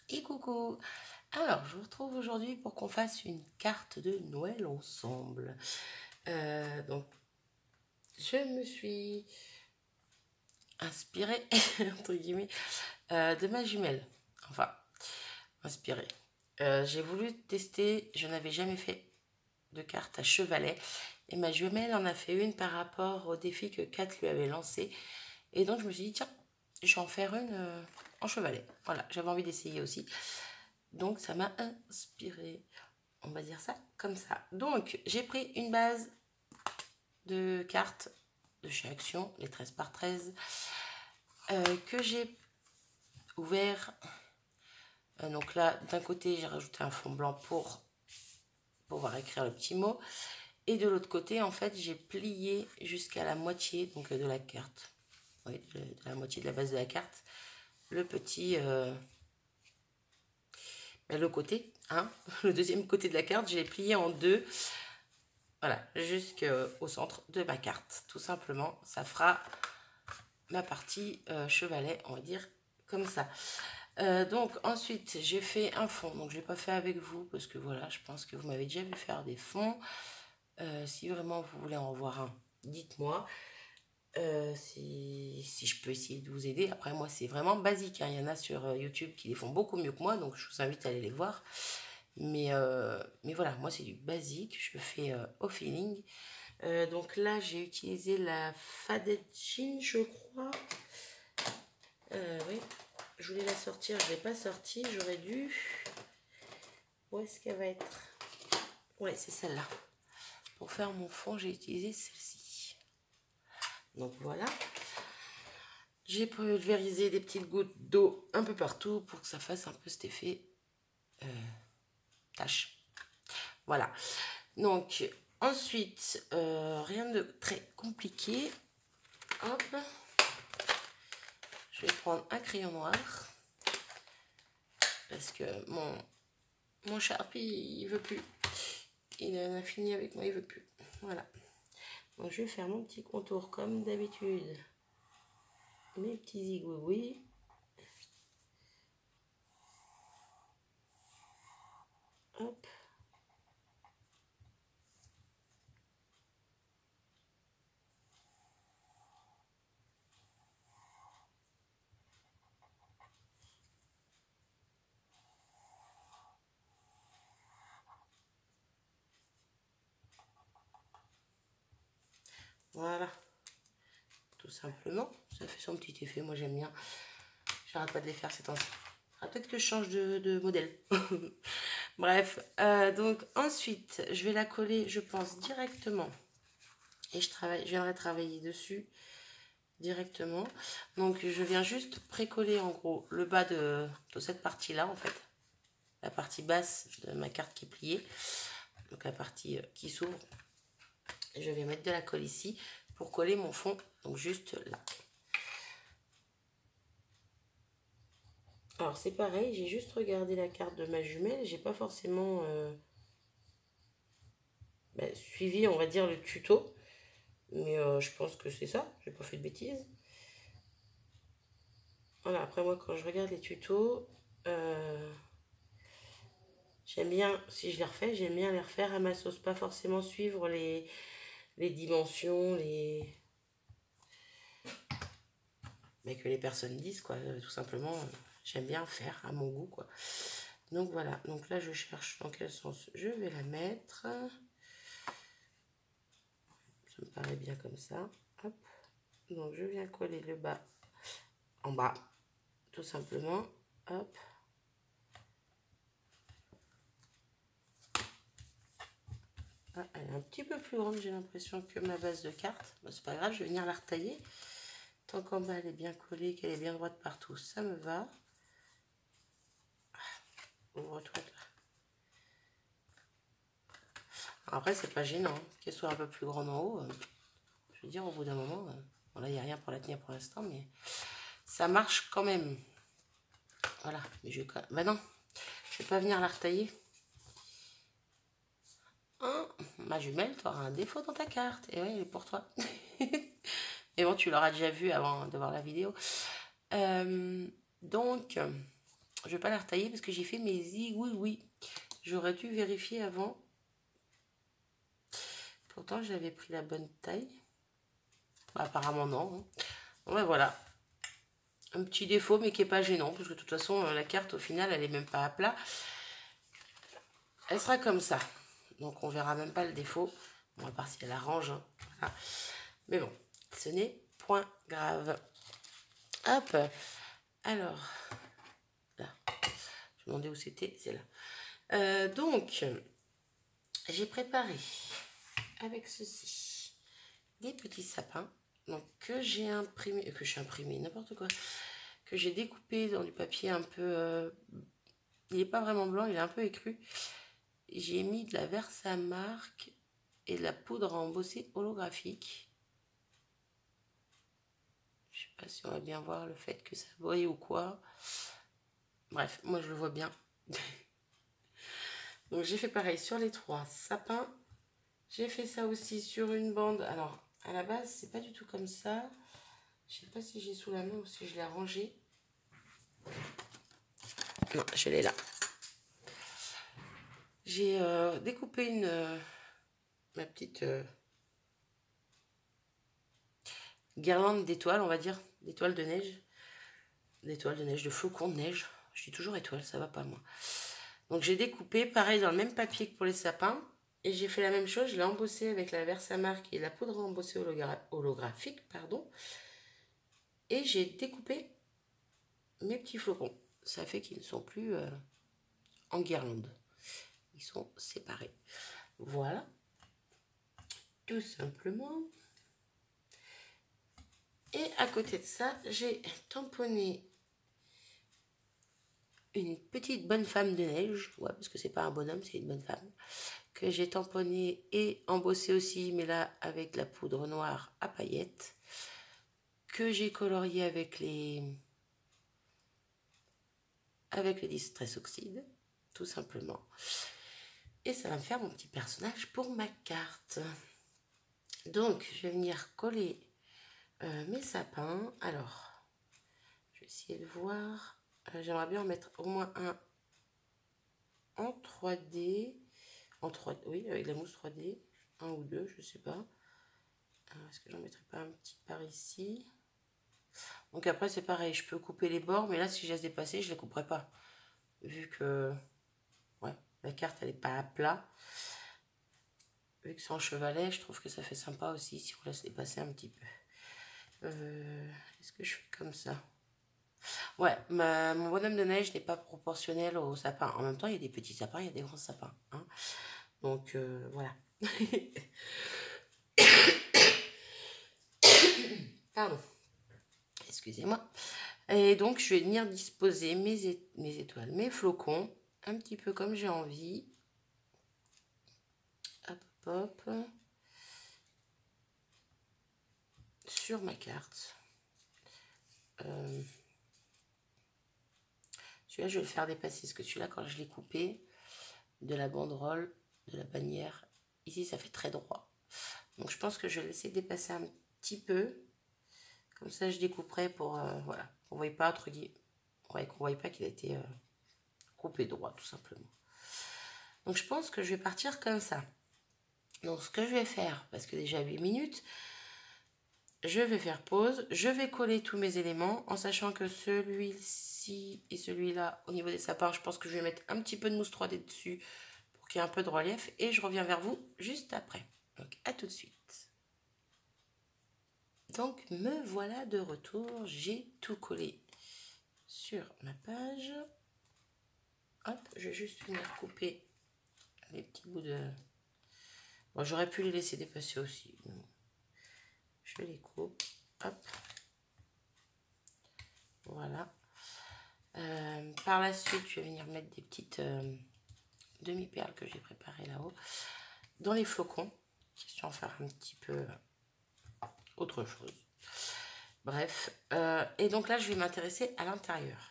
Et coucou! Alors, je vous retrouve aujourd'hui pour qu'on fasse une carte de Noël ensemble. Donc, je me suis inspirée, entre guillemets, de ma jumelle. Enfin, inspirée. J'ai voulu tester, je n'avais jamais fait de carte à chevalet. Et ma jumelle en a fait une par rapport au défi que Kat lui avait lancé. Et donc, je me suis dit, tiens, je vais en faire une en chevalet. Voilà, j'avais envie d'essayer aussi. Donc, ça m'a inspiré. On va dire ça comme ça. Donc, j'ai pris une base de cartes de chez Action, les 13 par 13, que j'ai ouvert. Donc là, d'un côté, j'ai rajouté un fond blanc pour pouvoir écrire le petit mot. Et de l'autre côté, en fait, j'ai plié jusqu'à la moitié donc de la carte. Oui, de la moitié de la base de la carte. Le petit... le côté, hein, le deuxième côté de la carte, j'ai plié en deux. Voilà, jusqu'au centre de ma carte. Tout simplement, ça fera ma partie chevalet, on va dire comme ça. Donc ensuite, j'ai fait un fond. Donc, je n'ai pas fait avec vous parce que voilà, je pense que vous m'avez déjà vu faire des fonds. Si vraiment vous voulez en voir un, dites-moi. Si je peux essayer de vous aider. Après, moi, c'est vraiment basique, hein. Il y en a sur YouTube qui les font beaucoup mieux que moi, donc je vous invite à aller les voir. Mais voilà, moi, c'est du basique. Je fais au feeling. Donc là, j'ai utilisé la Faded Jean, je crois. Oui, je voulais la sortir, je ne l'ai pas sortie, j'aurais dû. Où est-ce qu'elle va être? Ouais, c'est celle-là. Pour faire mon fond, j'ai utilisé celle-ci. Donc voilà. J'ai pulvérisé des petites gouttes d'eau un peu partout pour que ça fasse un peu cet effet tache. Voilà. Donc ensuite, rien de très compliqué. Hop. Je vais prendre un crayon noir. Parce que mon Sharpie, il veut plus. Il en a fini avec moi, il veut plus. Voilà. Donc je vais faire mon petit contour comme d'habitude. Mes petits zigouigouis. Hop. Voilà. Tout simplement. Ça fait son petit effet. Moi j'aime bien. J'arrête pas de les faire ces temps-ci. Peut-être que je change de modèle. Bref. Donc ensuite, je vais la coller, je pense, directement. Et je viendrai travailler dessus directement. Donc je viens juste précoller en gros le bas de cette partie-là en fait. La partie basse de ma carte qui est pliée. Donc la partie qui s'ouvre. Je vais mettre de la colle ici pour coller mon fond. Donc juste là. Alors c'est pareil, j'ai juste regardé la carte de ma jumelle. J'ai pas forcément suivi, on va dire, le tuto. Mais je pense que c'est ça. J'ai pas fait de bêtises. Voilà, après moi quand je regarde les tutos, j'aime bien, si je les refais, j'aime bien les refaire à ma sauce. Pas forcément suivre les dimensions, mais que les personnes disent, quoi. Tout simplement, j'aime bien faire à mon goût, quoi. Donc voilà, donc là je cherche dans quel sens je vais la mettre. Ça me paraît bien comme ça. Hop. Donc je viens coller le bas en bas, tout simplement. Hop. Ah, elle est un petit peu plus grande, j'ai l'impression, que ma base de carte. Bon, c'est pas grave, je vais venir la retailler. Tant qu'en bas elle est bien collée, qu'elle est bien droite partout, ça me va. Ouvre-toi. Après, c'est pas gênant, hein, qu'elle soit un peu plus grande en haut. Je veux dire, au bout d'un moment, bon là, il n'y a rien pour la tenir pour l'instant, mais ça marche quand même. Voilà, mais je vais quand même... Bah non, je vais pas venir la retailler. Hein, ma jumelle, tu auras un défaut dans ta carte. Et oui, elle est pour toi. Mais bon, tu l'auras déjà vu avant de voir la vidéo. Donc, Je vais pas la retailler parce que j'ai fait mes zigouigouis. J'aurais dû vérifier avant. Pourtant, j'avais pris la bonne taille. Bah, apparemment, non. Bon, ben voilà. Un petit défaut, mais qui n'est pas gênant. Parce que de toute façon, la carte, au final, elle n'est même pas à plat. Elle sera comme ça. Donc, on verra même pas le défaut. Bon, à part si elle arrange. Hein. Voilà. Mais bon, ce n'est point grave. Hop. Alors, là. Je me demandais où c'était. C'est là. Donc, j'ai préparé avec ceci des petits sapins. Donc, que j'ai imprimé, n'importe quoi. Que j'ai découpé dans du papier un peu... il n'est pas vraiment blanc, il est un peu écru. J'ai mis de la Versamark et de la poudre à embosser holographique. Je sais pas si on va bien voir le fait que ça brille ou quoi. Bref, moi je le vois bien. Donc j'ai fait pareil sur les 3 sapins. J'ai fait ça aussi sur une bande. Alors, à la base, c'est pas du tout comme ça. Je sais pas si j'ai sous la main ou si je l'ai rangé. Non, je l'ai là. J'ai découpé ma petite guirlande d'étoiles, on va dire, d'étoiles de neige. D'étoiles de neige, de flocons de neige. Je dis toujours étoiles, ça va pas moi. Donc j'ai découpé, pareil, dans le même papier que pour les sapins. Et j'ai fait la même chose, je l'ai embossé avec la Versamark et la poudre embossée holographique, pardon. Et j'ai découpé mes petits flocons. Ça fait qu'ils ne sont plus en guirlande. Ils sont séparés. Voilà. Tout simplement. Et à côté de ça, j'ai tamponné une petite bonne femme de neige. Ouais, parce que c'est pas un bonhomme, c'est une bonne femme. Que j'ai tamponné et embossé aussi, mais là avec de la poudre noire à paillettes. Que j'ai colorié avec les Distress Oxide, tout simplement. Et ça va me faire mon petit personnage pour ma carte. Donc, je vais venir coller mes sapins. Alors, je vais essayer de voir. J'aimerais bien en mettre au moins un en 3D. Oui, avec la mousse 3D. Un ou deux, je sais pas. Est-ce que j'en mettrai pas un petit par ici? Donc après, c'est pareil. Je peux couper les bords. Mais là, si je laisse dépasser, je ne les couperai pas. Vu que ouais, la carte, elle n'est pas à plat. Vu que c'est en chevalet, je trouve que ça fait sympa aussi si on laisse dépasser un petit peu. Est-ce que je fais comme ça? Ouais, mon bonhomme de neige n'est pas proportionnel au sapin. En même temps, il y a des petits sapins, il y a des grands sapins. Hein. Donc, voilà. Pardon. Excusez-moi. Et donc, je vais venir disposer mes étoiles, mes flocons, un petit peu comme j'ai envie. Hop, hop. Sur ma carte. Celui-là, je vais le faire dépasser, parce que celui-là, quand je l'ai coupé, de la banderole, de la bannière, ici, ça fait très droit. Donc, je pense que je vais laisser dépasser un petit peu. Comme ça, je découperai pour, voilà, qu'on ne voie pas, qu'on voie pas qu'il a été coupé droit, tout simplement. Donc, je pense que je vais partir comme ça. Donc, ce que je vais faire, parce que déjà 8 minutes, je vais faire pause. Je vais coller tous mes éléments, en sachant que celui-ci et celui-là, au niveau des sapins, je pense que je vais mettre un petit peu de mousse 3D dessus pour qu'il y ait un peu de relief. Et je reviens vers vous juste après. Donc, à tout de suite. Donc, me voilà de retour. J'ai tout collé sur ma page. Hop, je vais juste venir couper les petits bouts de... Bon, j'aurais pu les laisser dépasser aussi. Je les coupe. Hop. Voilà. Par la suite, je vais venir mettre des petites demi-perles que j'ai préparées là-haut dans les flocons. Question de faire un petit peu autre chose. Bref. Et donc là, je vais m'intéresser à l'intérieur.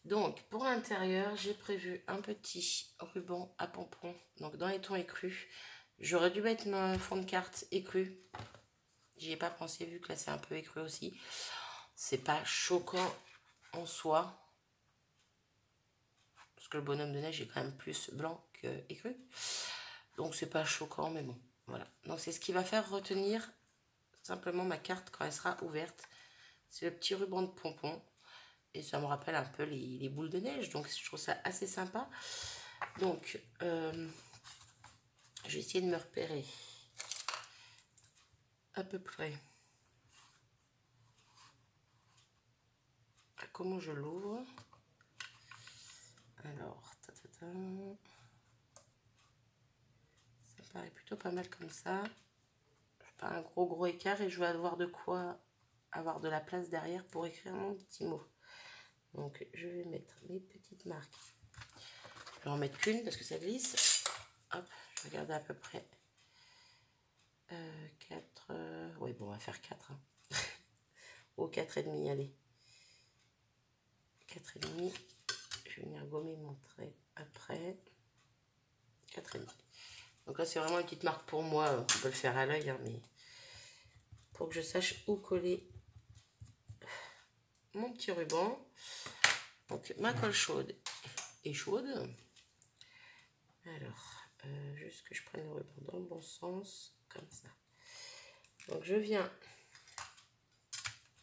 Donc, pour l'intérieur, j'ai prévu un petit ruban à pompons. Donc, dans les tons écrus. J'aurais dû mettre mon fond de carte écru. J'y ai pas pensé, vu que là, c'est un peu écru aussi. C'est pas choquant en soi. parce que le bonhomme de neige est quand même plus blanc qu'écru. Donc c'est pas choquant, mais bon, voilà. Donc c'est ce qui va faire retenir simplement ma carte quand elle sera ouverte. C'est le petit ruban de pompon. Et ça me rappelle un peu les boules de neige. Donc je trouve ça assez sympa. Donc je vais essayer de me repérer à peu près. Comment je l'ouvre? Alors, ça paraît plutôt pas mal comme ça. Pas un gros écart et je vais avoir de quoi avoir de la place derrière pour écrire mon petit mot. Donc je vais mettre mes petites marques. Je vais en mettre qu'une parce que ça glisse. Hop, je vais regarder à peu près 4. Oui, bon, on va faire 4. Hein. Ou 4,5, allez. 4,5. Je vais venir gommer mon trait après. 4,5. Donc là, c'est vraiment une petite marque pour moi. On peut le faire à l'œil, hein, mais pour que je sache où coller mon petit ruban. Donc ma colle chaude est chaude. Alors, juste que je prenne le ruban dans le bon sens, comme ça. Donc je viens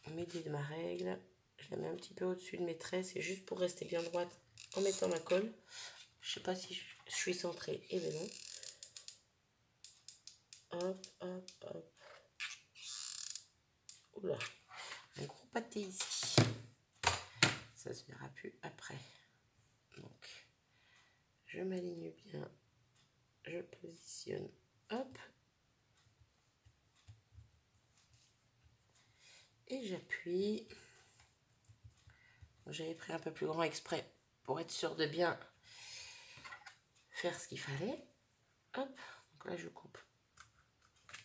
m'aider de ma règle. Je la mets un petit peu au-dessus de mes traits. C'est juste pour rester bien droite en mettant ma colle. Je sais pas si je suis centrée. Eh bien non. Hop, hop, hop. Oula, un gros pâté ici. Ça se verra plus après. Donc, je m'aligne bien. Je positionne. Hop. Et j'appuie. J'avais pris un peu plus grand exprès pour être sûr de bien faire ce qu'il fallait. Hop. Donc là, je coupe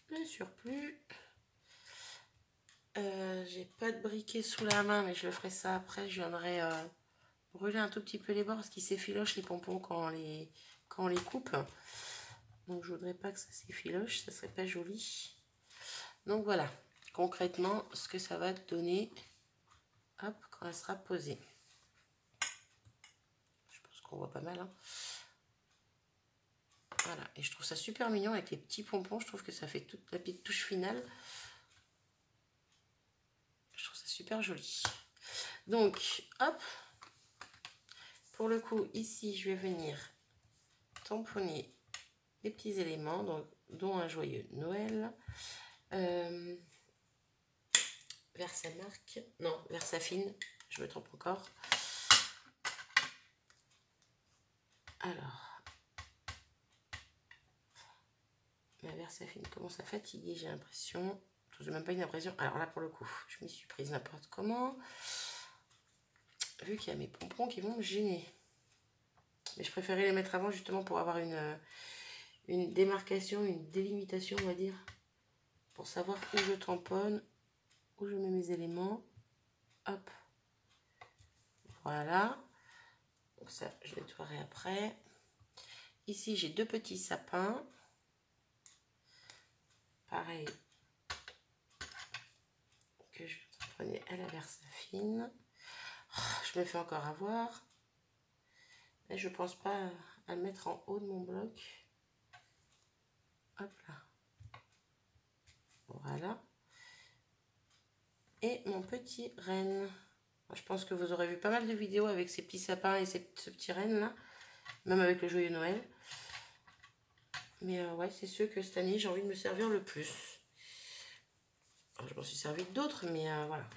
le surplus. J'ai pas de briquet sous la main, mais je le ferai ça après. Je viendrai brûler un tout petit peu les bords parce qu'ils s'effilochent les pompons quand on les coupe. Donc je voudrais pas que ça s'effiloche, ça serait pas joli. Donc voilà, concrètement, ce que ça va donner, hop, quand elle sera posée. Je pense qu'on voit pas mal, hein. Voilà, et je trouve ça super mignon avec les petits pompons. Je trouve que ça fait toute la petite touche finale. Je trouve ça super joli. Donc, hop. Pour le coup, ici, je vais venir tamponner les petits éléments, donc, dont un joyeux Noël. Vers sa marque. Non, vers sa fine. Je me trompe encore. Alors. Ma Versafine commence à fatiguer, j'ai l'impression. Je n'ai même pas une impression. Alors là, pour le coup, je m'y suis prise n'importe comment. Vu qu'il y a mes pompons qui vont me gêner. Mais je préférais les mettre avant justement pour avoir une démarcation, une délimitation, on va dire. Pour savoir où je tamponne, où je mets mes éléments. Hop. Voilà. Donc ça, je nettoierai après. Ici, j'ai deux petits sapins. Pareil. Que je vais tamponner à la Versafine. Je me fais encore avoir. Et je pense pas à le mettre en haut de mon bloc. Hop là. Voilà. Et mon petit renne. Je pense que vous aurez vu pas mal de vidéos avec ces petits sapins et ce petit renne là. Même avec le joyeux Noël. Mais ouais, c'est ceux que cette année j'ai envie de me servir le plus. Alors, je m'en suis servi d'autres, mais voilà.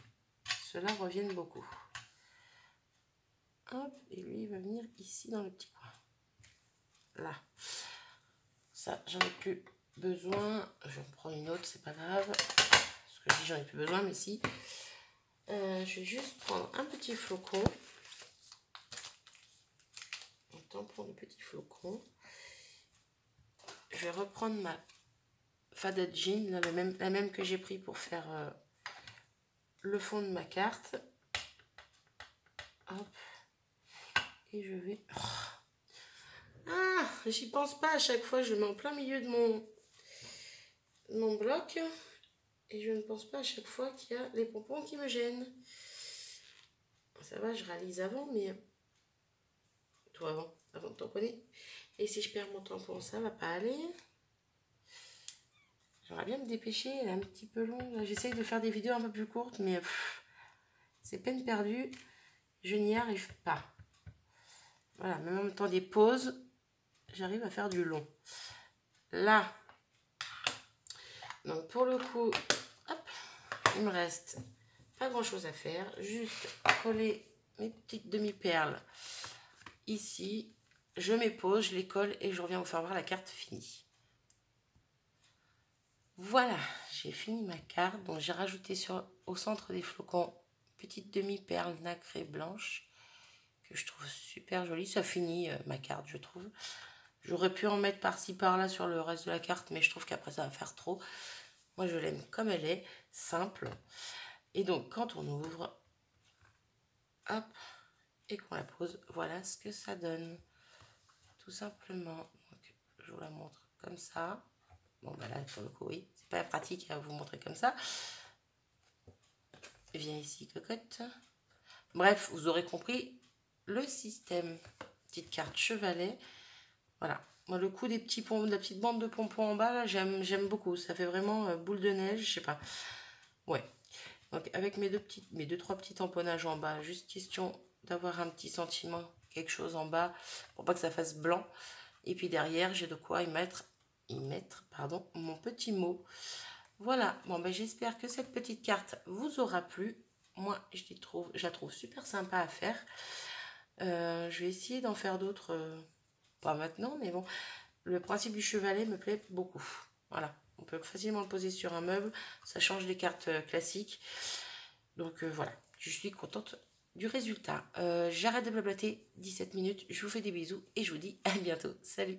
Ceux-là reviennent beaucoup. Hop, et lui il va venir ici dans le petit coin. Là. Ça, j'en ai plus besoin. Je vais en prendre une autre, c'est pas grave. Parce que je dis j'en ai plus besoin, mais si. Je vais juste prendre un petit flocon. Un tampon de petit flocon. Je vais reprendre ma Fada Jean, là, la même que j'ai pris pour faire le fond de ma carte. Hop. Et je vais... Oh. Ah, j'y pense pas à chaque fois, je le mets en plein milieu de mon bloc. Et je ne pense pas à chaque fois qu'il y a les pompons qui me gênent. Ça va, je réalise avant, mais toi avant de tamponner. Et si je perds mon tampon, ça va pas aller. J'aimerais bien me dépêcher, elle est un petit peu longue. J'essaye de faire des vidéos un peu plus courtes, mais c'est peine perdue. Je n'y arrive pas. Voilà, même en même temps des pauses, j'arrive à faire du long. Là, donc pour le coup, hop, il me reste pas grand chose à faire. Juste coller mes petites demi-perles ici. Je mets pause, je les colle et je reviens vous faire voir la carte finie. Voilà, j'ai fini ma carte. Donc j'ai rajouté au centre des flocons petite demi-perle nacrée blanche que je trouve super jolie. Ça finit ma carte, je trouve. J'aurais pu en mettre par-ci par-là sur le reste de la carte, mais je trouve qu'après ça va faire trop. Moi je l'aime comme elle est, simple. Et donc quand on ouvre, hop, et qu'on la pose, voilà ce que ça donne. Tout simplement. Donc, je vous la montre comme ça. Bon bah là pour le coup oui, c'est pas pratique à vous montrer comme ça. Viens ici cocotte. Bref, vous aurez compris le système. Petite carte chevalet. Voilà. Moi le coup des petits pompons, de la petite bande de pompons en bas là, j'aime beaucoup. Ça fait vraiment boule de neige, je sais pas. Ouais. Donc avec mes deux trois petits tamponnages en bas, juste question d'avoir un petit sentiment, quelque chose en bas pour pas que ça fasse blanc. Et puis derrière, j'ai de quoi y mettre mon petit mot. Voilà, bon ben j'espère que cette petite carte vous aura plu. Moi, je la trouve super sympa à faire. Je vais essayer d'en faire d'autres, pas maintenant, mais bon, le principe du chevalet me plaît beaucoup. Voilà, on peut facilement le poser sur un meuble, ça change des cartes classiques. Donc voilà, je suis contente du résultat. J'arrête de blablater, 17 minutes, je vous fais des bisous et je vous dis à bientôt. Salut!